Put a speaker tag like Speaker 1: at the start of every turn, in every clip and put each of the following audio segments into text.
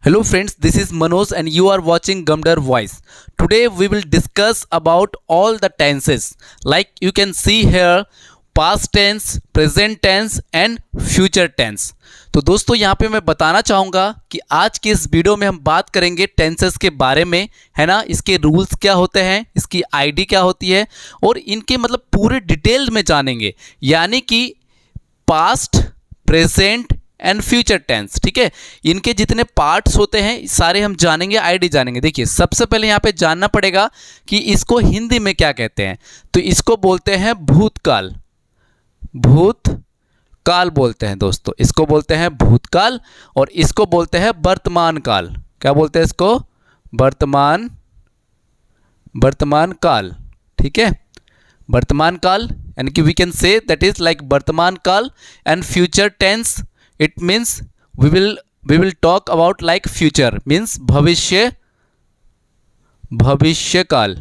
Speaker 1: Hello friends, this is Manoj and you are watching Gumdar Voice. Today we will discuss about all the tenses. Like you can see here past tense, present tense and future tense. तो दोस्तों यहाँ पे मैं बताना चाहूँगा कि आज की इस वीडियो में हम बात करेंगे टेंसेस के बारे में, है ना। इसके रूल्स क्या होते हैं, इसकी आईडी क्या होती है और इनके मतलब पूरे डिटेल में जानेंगे, यानी कि past, present and future tense. ठीक है, इनके जितने पार्ट्स होते हैं सारे हम जानेंगे, आईडी जानेंगे। देखिए सबसे पहले यहाँ पे जानना पड़ेगा कि इसको हिंदी में क्या कहते हैं। तो इसको बोलते हैं भूतकाल, भूतकाल बोलते हैं दोस्तों, इसको बोलते हैं भूतकाल। और इसको बोलते हैं वर्तमान काल। क्या बोलते हैं इसको? वर्तमान काल। ठीक है, वर्तमान काल, यानी कि we can say that is like वर्तमान काल। And future tense, it means we will talk about like future means भविष्य काल,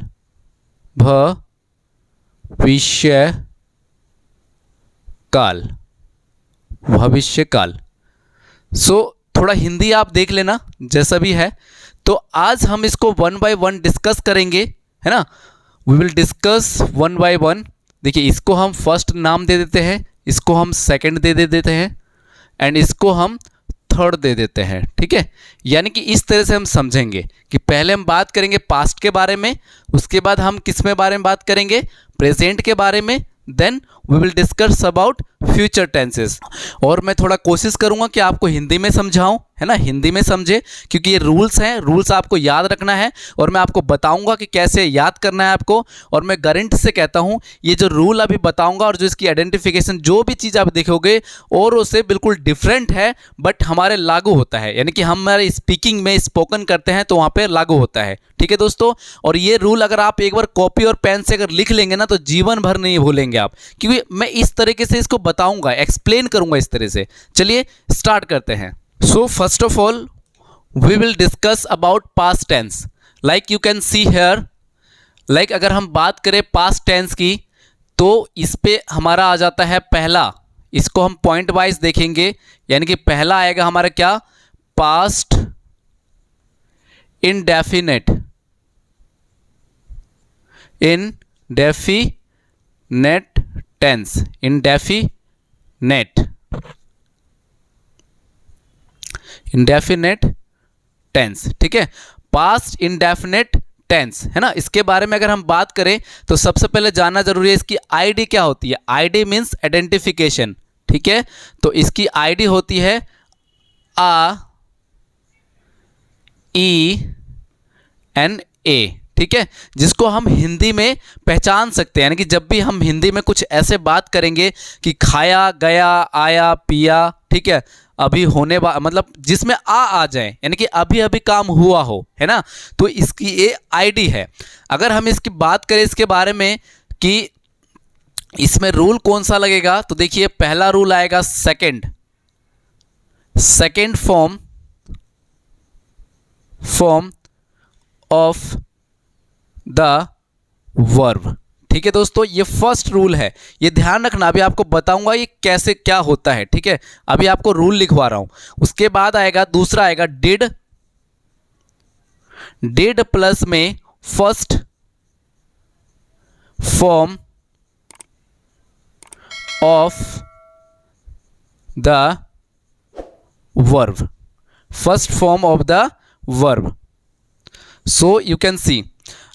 Speaker 1: भविष्य काल। सो थोड़ा हिंदी आप देख लेना जैसा भी है। तो आज हम इसको वन बाय वन डिस्कस करेंगे, है ना। We will discuss one by one. देखिए इसको हम फर्स्ट नाम दे देते हैं, इसको हम सेकंड दे देते हैं एंड इसको हम थर्ड दे देते हैं। ठीक है, यानी कि इस तरह से हम समझेंगे कि पहले हम बात करेंगे पास्ट के बारे में, उसके बाद हम किस में बारे में बात करेंगे, प्रेजेंट के बारे में, then we will discuss about future tenses. और मैं थोड़ा कोशिश करूंगा कि आपको हिंदी में समझाऊं, है ना, हिंदी में समझे, क्योंकि ये रूल्स हैं, रूल्स आपको याद रखना है और मैं आपको बताऊंगा कि कैसे याद करना है आपको। और मैं गारंटी से कहता हूं ये जो रूल अभी बताऊंगा और जो इसकी आइडेंटिफिकेशन जो भी चीज़ आप देखोगे और उससे बिल्कुल डिफरेंट है, बट हमारे लागू होता है, यानी कि हम हमारे स्पीकिंग में स्पोकन करते हैं तो वहाँ पर लागू होता है। ठीक है दोस्तों, और ये रूल अगर आप एक बार कॉपी और पेन से अगर लिख लेंगे ना तो जीवन भर नहीं भूलेंगे आप, क्योंकि मैं इस तरीके से इसको बताऊंगा, एक्सप्लेन करूंगा इस तरह से। चलिए स्टार्ट करते हैं। So first of all we will discuss about past tense. Like you can see here, like अगर हम बात करें पास्ट टेंस की तो इस पे हमारा आ जाता है पहला, इसको हम पॉइंट वाइज देखेंगे, यानी कि पहला आएगा हमारा क्या, past indefinite, indefinite tense, indefinite tense. ठीक है, पास्ट इंडेफिनेट टेंस, है ना। इसके बारे में अगर हम बात करें तो सबसे पहले जानना जरूरी है इसकी आईडी क्या होती है। ID means identification. ठीक है, तो इसकी आईडी होती है AENA। ठीक है, जिसको हम हिंदी में पहचान सकते हैं, यानी कि जब भी हम हिंदी में कुछ ऐसे बात करेंगे कि खाया, गया, आया, पिया, ठीक है, अभी होने मतलब जिसमें आ जाए, यानी कि अभी अभी काम हुआ हो, है ना, तो इसकी ये आईडी है। अगर हम इसकी बात करें इसके बारे में कि इसमें रूल कौन सा लगेगा, तो देखिए पहला रूल आएगा second form of the verb. ठीक है दोस्तों, ये फर्स्ट रूल है, ये ध्यान रखना। अभी आपको बताऊंगा ये कैसे क्या होता है। ठीक है, अभी आपको रूल लिखवा रहा हूं। उसके बाद आएगा दूसरा आएगा डिड प्लस में first form of the verb, first form of the verb. So you can see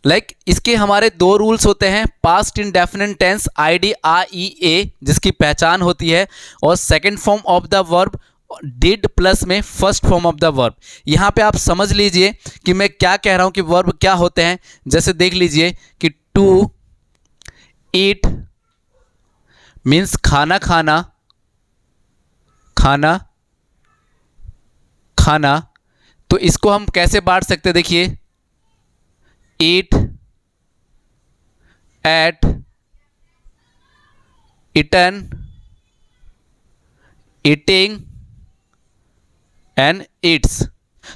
Speaker 1: like इसके हमारे दो रूल्स होते हैं, past indefinite tense ID REA जिसकी पहचान होती है, और second form of the verb did plus में first form of the verb. यहाँ पे आप समझ लीजिए कि मैं क्या कह रहा हूँ कि वर्ब क्या होते हैं। जैसे देख लीजिए कि टू ईट मीन्स खाना खाना, तो इसको हम कैसे बांट सकते हैं, देखिए eat, at, eaten, eating and eats।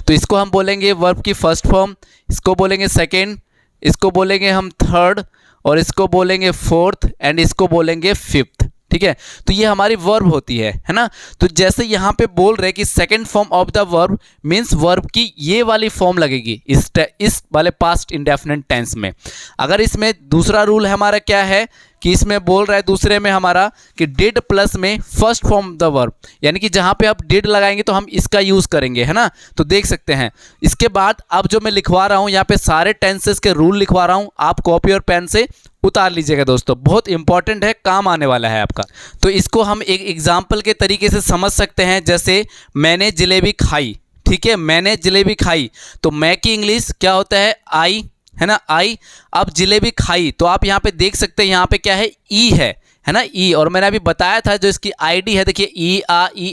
Speaker 1: तो इसको हम बोलेंगे वर्ब की फर्स्ट फॉर्म, इसको बोलेंगे सेकेंड, इसको बोलेंगे हम थर्ड, और इसको बोलेंगे फोर्थ एंड इसको बोलेंगे फिफ्थ। ठीक है। तो ये हमारी वर्ब होती है ना। तो जैसे यहाँ पे बोल रहे कि second form of the verb means verb की ये वाली फॉर्म लगेगी इस वाले पास्ट इंडेफिनिट टेंस में। अगर इसमें दूसरा रूल हमारा क्या है कि इसमें बोल रहा है दूसरे में हमारा कि डिड प्लस में फर्स्ट फॉर्म द वर्ब, यानी कि जहाँ पे आप डिड लगाएंगे तो हम इसका यूज़ करेंगे, है ना। तो देख सकते हैं इसके बाद अब जो मैं लिखवा रहा हूँ यहाँ पे सारे टेंसेस के रूल लिखवा रहा हूँ, आप कॉपी और पेन से उतार लीजिएगा दोस्तों, बहुत इंपॉर्टेंट है, काम आने वाला है आपका। तो इसको हम एक एग्जाम्पल के तरीके से समझ सकते हैं, जैसे मैंने जलेबी खाई, ठीक है, मैंने जलेबी खाई, तो मैं की इंग्लिश क्या होता है, आई, है ना, आई। अब जलेबी खाई तो आप यहाँ पे देख सकते हैं यहाँ पे क्या है, ई है ना, ई। और मैंने अभी बताया था जो इसकी आईडी है, देखिए ई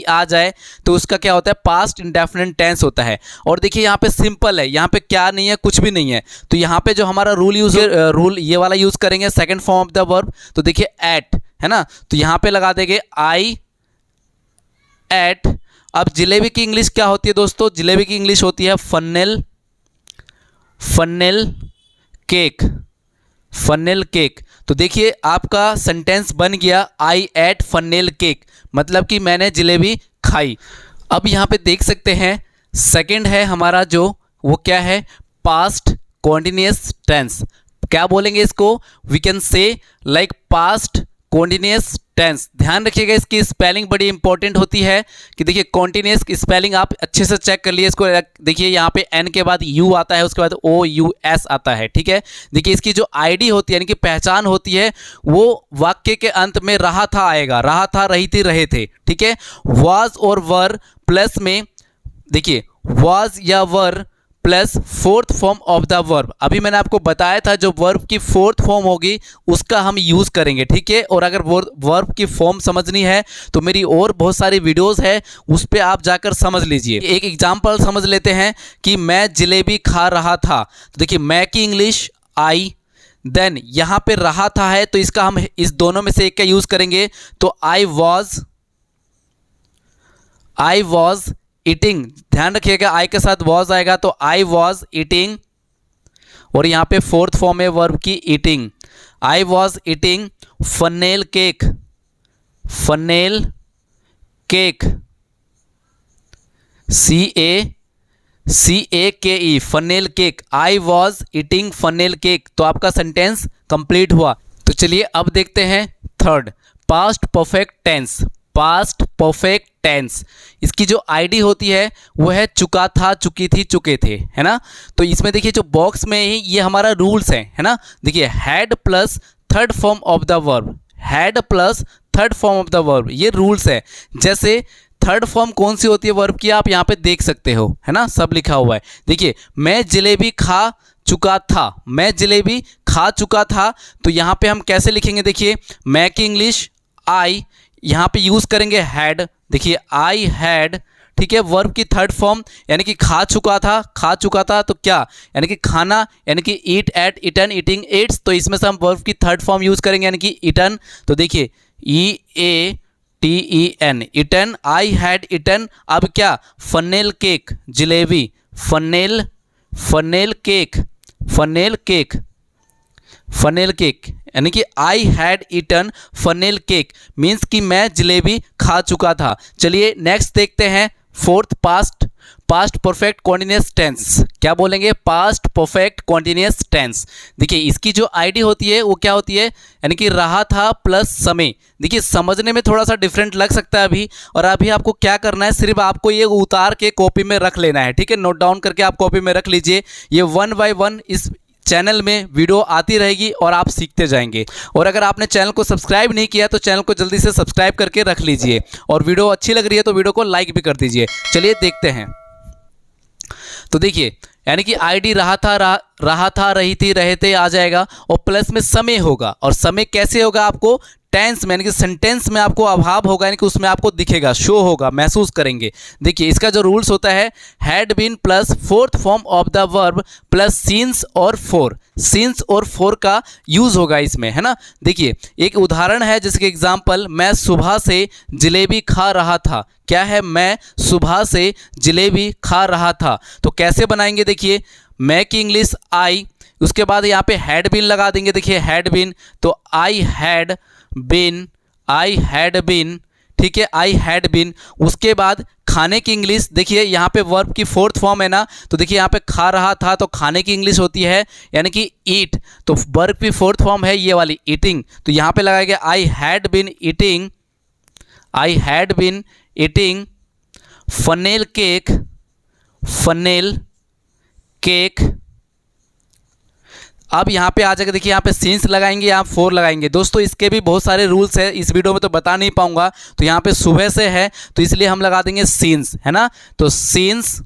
Speaker 1: आ जाए तो उसका क्या होता है, पास्ट इंडेफिनिट टेंस होता है। और देखिए यहाँ पे सिंपल है, यहाँ पे क्या नहीं है, कुछ भी नहीं है। तो यहाँ पे जो हमारा रूल ये वाला यूज़ करेंगे second form of the verb. तो देखिए एट, है ना, तो यहाँ पे लगा देंगे आई एट। अब जलेबी की इंग्लिश क्या होती है दोस्तों, जलेबी की इंग्लिश होती है फन्नेल केक, फन्नेल केक। तो देखिए आपका सेंटेंस बन गया आई एट फन्नेल केक, मतलब कि मैंने जलेबी खाई। अब यहाँ पे देख सकते हैं सेकंड है हमारा जो, वो क्या है, पास्ट कॉन्टिन्यूअस टेंस। क्या बोलेंगे इसको, we can say like past continuous tense. ध्यान रखिएगा इसकी स्पेलिंग बड़ी इंपॉर्टेंट होती है कि देखिए कॉन्टिन्यूअस की स्पेलिंग आप अच्छे से चेक कर लिए इसको। देखिए यहाँ पे एन के बाद यू आता है, उसके बाद ओ यू एस आता है, ठीक है। देखिए इसकी जो आईडी होती है यानी कि पहचान होती है वो वाक्य के अंत में रहा था आएगा, रहा था, रही थी, रहे थे, ठीक है। वाज और वर प्लस में देखिए वाज या वर plus fourth form of the verb. अभी मैंने आपको बताया था जो वर्ब की फोर्थ फॉर्म होगी उसका हम यूज़ करेंगे, ठीक है। और अगर वर्ब की फॉर्म समझनी है तो मेरी और बहुत सारी वीडियोस है, उस पर आप जाकर समझ लीजिए। एक एग्जांपल समझ लेते हैं कि मैं जलेबी खा रहा था। तो देखिए मैं की इंग्लिश आई, देन यहाँ पे रहा था है तो इसका हम इस दोनों में से एक का यूज़ करेंगे। तो आई वॉज ईटिंग, ध्यान रखिएगा आई के साथ वॉज आएगा तो आई वॉज ईटिंग। और यहाँ पे फोर्थ फॉर्म है वर्ब की eating, I was eating funnel cake, funnel cake, CAKE funnel cake, I was eating funnel cake. तो आपका सेंटेंस कंप्लीट हुआ। तो चलिए अब देखते हैं third, past perfect tense. Past perfect tense, इसकी जो आईडी होती है वो है चुका था, चुकी थी, चुके थे, है ना। तो इसमें देखिए जो बॉक्स में ही ये हमारा रूल्स है ना। देखिए had plus third form of the verb, had plus third form of the verb, ये रूल्स है। जैसे थर्ड फॉर्म कौन सी होती है वर्ब की आप यहाँ पे देख सकते हो, है ना, सब लिखा हुआ है। देखिए मैं जलेबी खा चुका था, मैं जलेबी खा चुका था। तो यहाँ पे हम कैसे लिखेंगे, देखिए मैं की इंग्लिश आई, यहाँ पे यूज़ करेंगे हैड। देखिए आई हैड, ठीक है, वर्ब की थर्ड फॉर्म यानी कि खा चुका था तो क्या, यानी कि खाना, यानी कि ईट एट, ईटन, ईटिंग, ईट्स। तो इसमें से हम वर्ब की थर्ड फॉर्म यूज़ करेंगे यानी कि ईटन। तो देखिए EATEN, eaten, I had eaten. अब क्या, funnel cake, jalebi, funnel cake, funnel cake, यानी कि I had eaten funnel cake means कि मैं जलेबी खा चुका था। चलिए नेक्स्ट देखते हैं fourth, past perfect continuous tense. क्या बोलेंगे, पास्ट परफेक्ट कॉन्टिन्यूअस टेंस। देखिए इसकी जो आईडी होती है वो क्या होती है, यानी कि रहा था प्लस समय। देखिए समझने में थोड़ा सा डिफरेंट लग सकता है अभी, और अभी आपको क्या करना है, सिर्फ आपको ये उतार के कॉपी में रख लेना है, ठीक है। नोट डाउन करके आप कॉपी में रख लीजिए। ये 1 बाय 1 इस चैनल में वीडियो आती रहेगी और आप सीखते जाएंगे। और अगर आपने चैनल को सब्सक्राइब नहीं किया तो चैनल को जल्दी से सब्सक्राइब करके रख लीजिए, और वीडियो अच्छी लग रही है तो वीडियो को लाइक भी कर दीजिए। चलिए देखते हैं। तो देखिए यानी कि आईडी रहा था, रही थी, रहे थे आ जाएगा, और प्लस में समय होगा। और समय कैसे होगा, आपको टेंस में यानी कि सेंटेंस में आपको अभाव होगा, यानी कि उसमें आपको दिखेगा, शो होगा, महसूस करेंगे। देखिए इसका जो रूल्स होता है, had been plus fourth form of the verb plus since और फोर का यूज होगा इसमें, है ना। देखिए एक उदाहरण है, जैसे कि एग्जाम्पल, मैं सुबह से जलेबी खा रहा था। क्या है, मैं सुबह से जलेबी खा रहा था। तो कैसे बनाएंगे, देखिए मैं की इंग्लिश आई, उसके बाद यहाँ पे हैड बीन लगा देंगे। देखिए हैड बीन, तो I had been, I had been, ठीक है, आई हैड बीन। उसके बाद खाने की इंग्लिश, देखिए यहाँ पे वर्ब की फोर्थ फॉर्म है ना, तो देखिए यहाँ पे खा रहा था तो खाने की इंग्लिश होती है यानी कि ईट, तो वर्ब की फोर्थ फॉर्म है ये वाली ईटिंग, तो यहाँ पे लगाया गया I had been eating, I had been eating funnel cake, funnel cake. अब यहाँ पे आ जाएगा, देखिए यहाँ पे सीन्स लगाएंगे, यहाँ 4 लगाएंगे। दोस्तों इसके भी बहुत सारे रूल्स है, इस वीडियो में तो बता नहीं पाऊंगा, तो यहाँ पे सुबह से है तो इसलिए हम लगा देंगे सीन्स, है ना, तो सीन्स।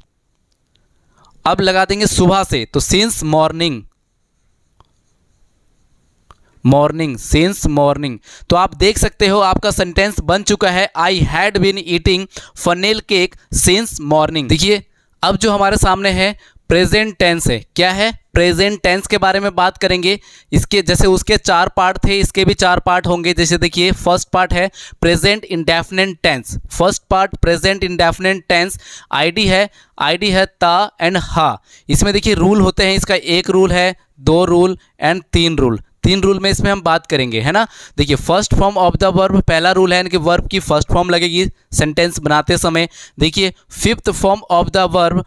Speaker 1: अब लगा देंगे सुबह से, तो scenes morning, morning, since morning. तो आप देख सकते हो आपका सेंटेंस बन चुका है, I had been eating funnel cake since morning. देखिए अब जो हमारे सामने है प्रेजेंट टेंस है, क्या है, प्रेजेंट टेंस के बारे में बात करेंगे। इसके जैसे उसके 4 पार्ट थे, इसके भी 4 पार्ट होंगे। जैसे देखिए फर्स्ट पार्ट है present indefinite tense, first part present indefinite tense, ID है ता एंड हा। इसमें देखिए रूल होते हैं, इसका 1 रूल है, 2 रूल एंड 3 रूल। 3 रूल में इसमें हम बात करेंगे, है ना। देखिए first form of the verb, पहला रूल है यानी कि वर्ब की फर्स्ट फॉर्म लगेगी सेंटेंस बनाते समय। देखिए fifth form of the verb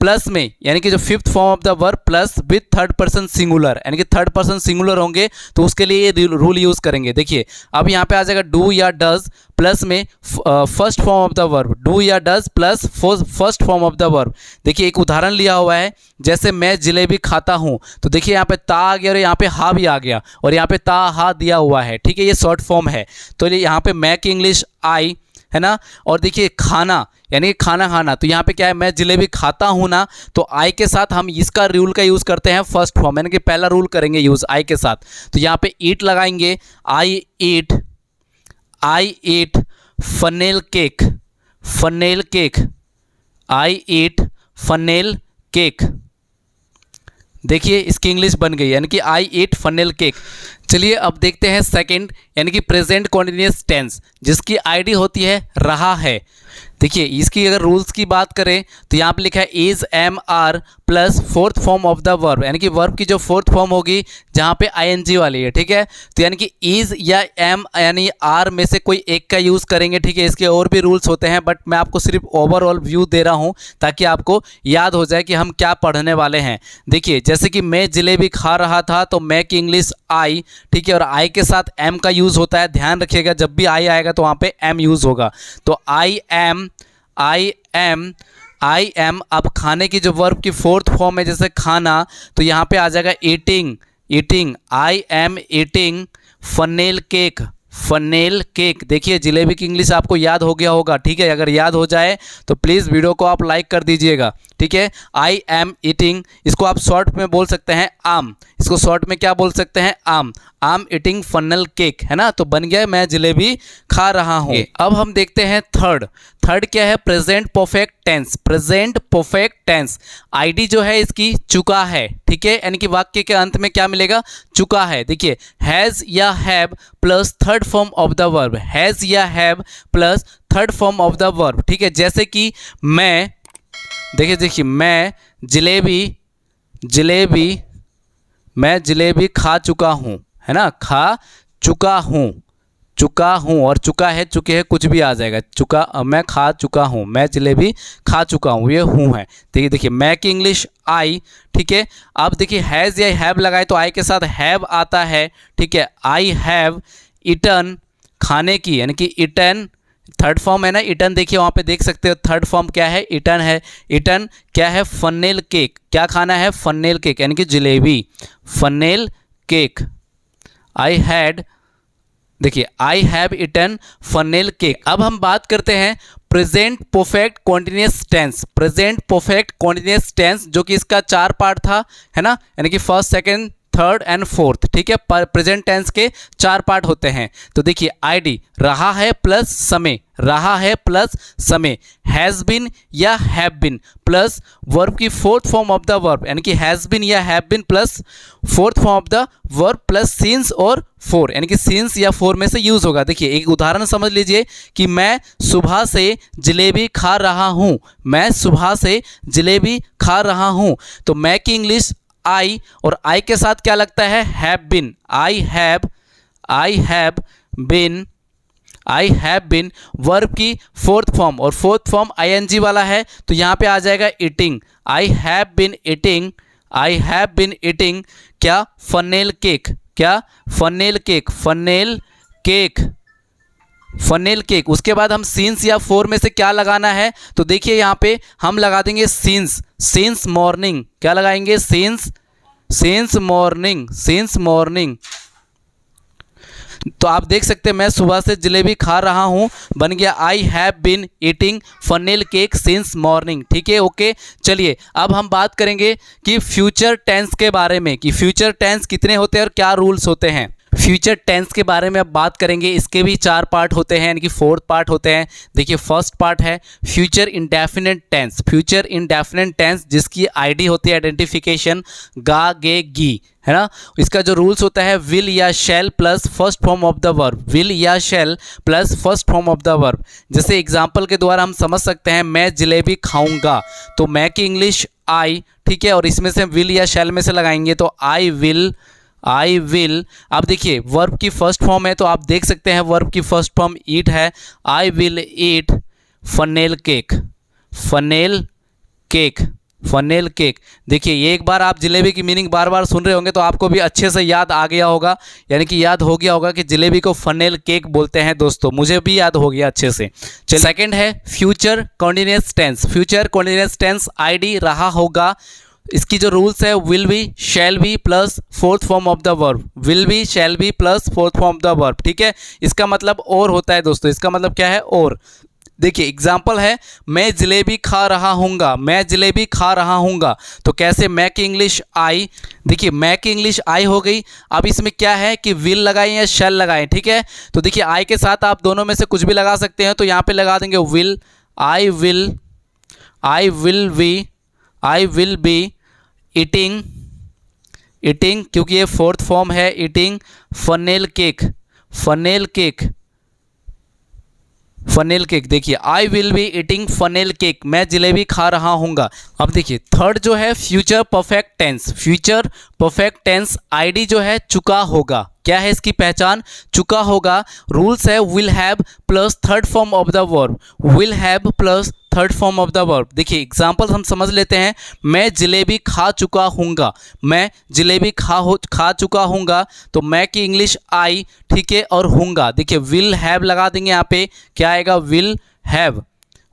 Speaker 1: plus में, यानी कि जो fifth form of the verb plus with third person singular, यानी कि थर्ड पर्सन सिंगुलर होंगे तो उसके लिए ये रूल यूज़ करेंगे। देखिए अब यहाँ पे आ जाएगा डू या डज प्लस में first form of the verb, do या does plus first form of the verb. देखिए एक उदाहरण लिया हुआ है, जैसे मैं जलेबी खाता हूँ, तो देखिए यहाँ पे ता आ गया और यहाँ पे हा भी आ गया और यहाँ पे ता हा दिया हुआ है, ठीक है, ये शॉर्ट फॉर्म है। तो यहाँ पे मैं की इंग्लिश आई, है ना। और देखिए खाना यानी खाना खाना, तो यहाँ पे क्या है, मैं जलेबी खाता हूँ ना, तो आई के साथ हम इसका रूल का यूज़ करते हैं फर्स्ट फॉर्म, यानी कि पहला रूल करेंगे यूज़ आई के साथ। तो यहाँ पे ईट लगाएंगे, आई ईट फनेल केक, फनेल केक, आई ईट फनेल केक। देखिए इसकी इंग्लिश बन गई, यानी कि आई ईट फनेल केक। चलिए अब देखते हैं सेकंड, यानी कि प्रेजेंट कॉन्टिन्यूअस टेंस, जिसकी आईडी होती है रहा है। देखिए इसकी अगर रूल्स की बात करें तो यहाँ पे लिखा है is am are plus fourth form of the verb, यानी कि वर्ब की जो फोर्थ फॉर्म होगी जहाँ पे आईएनजी वाली है, ठीक है। तो यानी कि इज या एम यानी आर में से कोई एक का यूज़ करेंगे, ठीक है। इसके और भी रूल्स होते हैं, बट मैं आपको सिर्फ ओवरऑल व्यू दे रहा हूँ ताकि आपको याद हो जाए कि हम क्या पढ़ने वाले हैं। देखिए जैसे कि मैं जलेबी खा रहा था, तो मैं की इंग्लिश आई, ठीक है, और आई के साथ एम का यूज़ होता है, ध्यान रखिएगा जब भी आई आएगा तो वहाँ पे एम यूज़ होगा। तो आई एम। अब खाने की जो वर्ब की फोर्थ फॉर्म है जैसे खाना, तो यहाँ पे आ जाएगा eating, I am eating funnel cake, funnel cake. देखिए जलेबी की इंग्लिश आपको याद हो गया होगा, ठीक है। अगर याद हो जाए तो प्लीज़ वीडियो को आप लाइक कर दीजिएगा, ठीक है। आई एम ईटिंग, इसको आप शॉर्ट में बोल सकते हैं आम, इसको शॉर्ट में क्या बोल सकते हैं, आम ईटिंग फनेल केक, है ना। तो बन गया मैं जलेबी खा रहा हूँ। अब हम देखते हैं थर्ड क्या है, present perfect tense, present perfect tense. ID जो है इसकी चुका है, ठीक है, यानी कि वाक्य के अंत में क्या मिलेगा, चुका है। देखिए हैज़ या have plus third form of the verb, has या have plus third form of the verb, ठीक है। जैसे कि मैं, देखिए मैं जलेबी खा चुका हूँ, है ना, खा चुका हूँ और चुका है चुके है कुछ भी आ जाएगा, चुका, मैं खा चुका हूँ, मैं जलेबी खा चुका हूँ, ये हूँ है। देखिए मैं की इंग्लिश आई, ठीक है। अब देखिए हैज़ या हैव लगाए तो आई के साथ हैव आता है, ठीक है। आई हैव ईटन, खाने की, यानी की ईटन थर्ड फॉर्म है ना, ईटन। देखिए वहाँ पे देख सकते हो थर्ड फॉर्म क्या है, ईटन है। ईटन क्या है, फनेल केक, क्या खाना है, फनेल केक, यानी कि jalebi, funnel cake. I had, देखिए I have eaten funnel cake. अब हम बात करते हैं present perfect continuous tense, present perfect continuous tense, जो कि इसका 4 पार्ट था, है ना, यानी कि first, second, third and fourth, ठीक है। प्रेजेंट टेंस के 4 पार्ट होते हैं। तो देखिए आईडी रहा है प्लस समय, रहा है प्लस समय, हैज़ बिन या हैव बिन प्लस वर्ब की fourth form of the verb, यानी कि हैज़ बिन या have been plus fourth form of the verb plus since और फोर, यानी कि सिंस या फोर में से यूज होगा। देखिए एक उदाहरण समझ लीजिए कि मैं सुबह से जलेबी खा रहा हूँ, मैं सुबह से जलेबी खा रहा हूँ। तो मैं की इंग्लिश आई और आई के साथ क्या लगता है, have been, I have been I have been verb की फोर्थ फॉर्म, और फोर्थ फॉर्म आईएनजी वाला है तो यहाँ पे आ जाएगा eating. I have been eating, I have been eating क्या, फनेल केक, क्या, funnel cake, funnel cake, funnel cake. उसके बाद हम सिंस या फोर में से क्या लगाना है, तो देखिए यहाँ पे हम लगा देंगे सिंस, सिंस मॉर्निंग, क्या लगाएंगे, since, since morning, since morning. तो आप देख सकते हैं मैं सुबह से जलेबी खा रहा हूँ, बन गया I have been eating funnel cake since morning. ठीक है, ओके। चलिए अब हम बात करेंगे कि फ्यूचर टेंस के बारे में, कि फ्यूचर टेंस कितने होते हैं और क्या रूल्स होते हैं। फ्यूचर टेंस के बारे में अब बात करेंगे, इसके भी 4 पार्ट होते हैं, यानी कि 4 पार्ट होते हैं। देखिए फर्स्ट पार्ट है future indefinite tense, future indefinite tense जिसकी आईडी होती है आइडेंटिफिकेशन गा गे गी, है ना। इसका जो रूल्स होता है विल या shall plus first form of the verb, will या shall plus first form of the verb. जैसे एग्जांपल के द्वारा हम समझ सकते हैं मैं जलेबी खाऊंगा, तो मैं की इंग्लिश आई, ठीक है, और इसमें से विल या शैल में से लगाएंगे तो आई विल, आई विल। अब देखिए वर्ब की फर्स्ट फॉर्म है तो आप देख सकते हैं वर्ब की फर्स्ट फॉर्म ईट है, I will eat funnel cake, funnel cake, funnel cake. देखिए ये एक बार आप जलेबी की मीनिंग बार बार सुन रहे होंगे तो आपको भी अच्छे से याद आ गया होगा, यानी कि याद हो गया होगा कि जलेबी को फनेल केक बोलते हैं दोस्तों, मुझे भी याद हो गया अच्छे से। चलिए सेकंड है future continuous tense, future continuous tense ID रहा होगा। इसकी जो रूल्स है will be, shall be plus fourth form of the verb, will be, shall be plus fourth form of the verb. ठीक है, इसका मतलब और होता है दोस्तों, इसका मतलब क्या है, और। देखिए एग्जाम्पल है मैं जलेबी खा रहा हूँगा, मैं जलेबी खा रहा हूँगा, तो कैसे, मैं की इंग्लिश आई। देखिए मैं की इंग्लिश आई हो गई। अब इसमें क्या है कि विल लगाएं या शैल लगाएं, ठीक है। तो देखिए आई के साथ आप दोनों में से कुछ भी लगा सकते हैं, तो यहाँ पे लगा देंगे will, I will, I will be, I will be eating, eating क्योंकि ये फोर्थ फॉर्म है, eating funnel cake, funnel cake, funnel cake. देखिए I will be eating funnel cake, मैं जलेबी खा रहा हूँगा। अब देखिए थर्ड जो है future perfect tense, future perfect tense ID जो है चुका होगा। क्या है इसकी पहचान, चुका होगा। रूल्स है will have plus third form of the verb, will have plus third form of the verb. देखिए एग्जाम्पल हम समझ लेते हैं, मैं जलेबी खा चुका हूँगा, मैं जलेबी खा चुका हूँगा, तो मैं की इंग्लिश आई, ठीक है, और हूँगा। देखिए विल हैव लगा देंगे यहाँ पे, क्या आएगा, will have,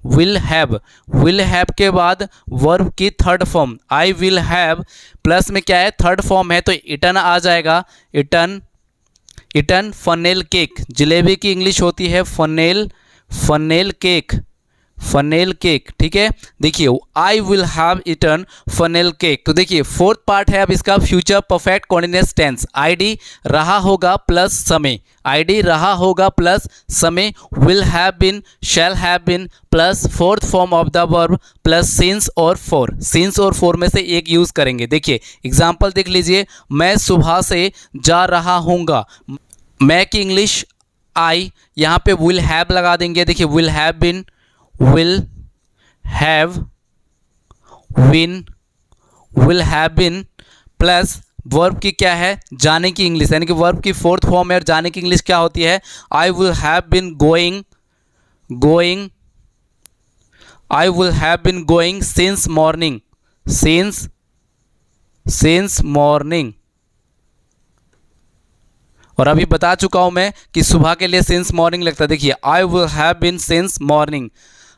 Speaker 1: will have, will have के बाद वर्ब की third form I will have, plus में क्या है थर्ड फॉर्म है तो इटन आ जाएगा, इटन, इटन फनेल केक। जलेबी की इंग्लिश होती है funnel, funnel cake, funnel cake, ठीक है। देखिए I will have eaten funnel cake. तो देखिए फोर्थ पार्ट है अब इसका future perfect continuous tense, ID रहा होगा प्लस समय, आईडी रहा होगा प्लस समय, will have been, shall have been plus fourth form of the verb plus since और फोर, सिंस और फोर में से एक यूज करेंगे। देखिए एग्जाम्पल देख लीजिए, मैं सुबह से जा रहा हूँगा, मैं की इंग्लिश आई, यहाँ पे विल हैव लगा देंगे। देखिए will have been, will have been, will have been plus verb की क्या है, जाने की इंग्लिश, यानी कि वर्ब की फोर्थ फॉर्म है और जाने की इंग्लिश क्या होती है, I will have been going, going, I will have been going since morning, since, since morning. और अभी बता चुका हूं मैं कि सुबह के लिए सिंस मॉर्निंग लगता है। देखिए I will have been since morning.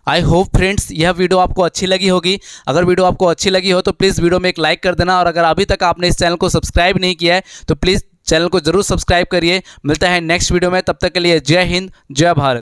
Speaker 1: I hope friends यह वीडियो आपको अच्छी लगी होगी। अगर वीडियो आपको अच्छी लगी हो तो प्लीज़ वीडियो में एक लाइक कर देना, और अगर अभी तक आपने इस चैनल को सब्सक्राइब नहीं किया है तो प्लीज़ चैनल को जरूर सब्सक्राइब करिए। मिलता है नेक्स्ट वीडियो में, तब तक के लिए जय हिंद, जय भारत।